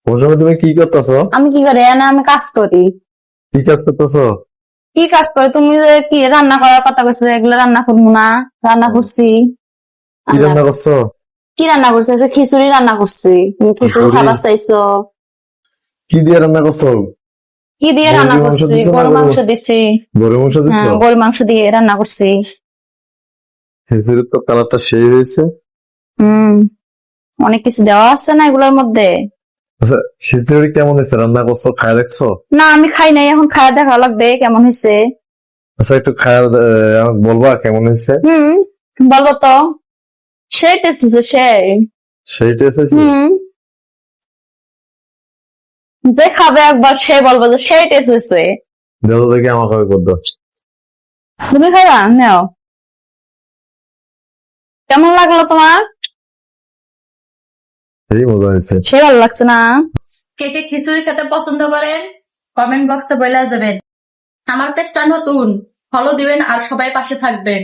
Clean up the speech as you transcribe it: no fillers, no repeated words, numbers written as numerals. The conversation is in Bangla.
ওর সময় তুমি কি করতেছো? আমি কি করে না আমি কাজ করি। কি কাজ করতেছো? কি কাজ করে তুমি যে কি রান্না করার কথা কইছো, এগুলো রান্না করবো না? রান্না করছি। কি রান্না করছো? কি রান্না করছি? আজকে খিচুড়ি রান্না করছি। তুমি খিচুড়ি খিচুড়ি? খাবার চাইছো। কি দিয়ে রান্না করছো? কি দিয়ে রান্না মুরগির মাংস করছি? দিছো না গরু মাংস দিছি। গরুর মাংস দিছো? হ্যাঁ, গরু মাংস দিয়ে রান্না করছি। খিচুড়ির তো কালারটা সেই হয়েছে। হুম, অনেক কিছু দেওয়া আছে না এগুলোর মধ্যে। আচ্ছা, খিচুড়ি কেমন হয়েছে? রান্না করছো, খায় দেখছো? না, আমি খাই নাই, এখন খাওয়া দেখা লাগবে কেমন হয়েছে। আচ্ছা, একটু খায় আমাকে বলবা কেমন হয়েছে? বলবো তো। সেই টেস্ট আছে সেই। সেই টেস্ট হয়েছে? যে খাবে একবার সে বলবো যে সেই টেস্ট হয়েছে। যত দেখে আমাকে হবে করতো। তুমি খাইবা নাও। কেমন লাগলো তোমার? সেই মজা হয়েছে। সে ভালো লাগছে না? কে কে খিচুড়ি খেতে পছন্দ করেন কমেন্ট বক্সে বলে যাবেন। আমার পেজটা নতুন, ফলো দিবেন আর সবাই পাশে থাকবেন।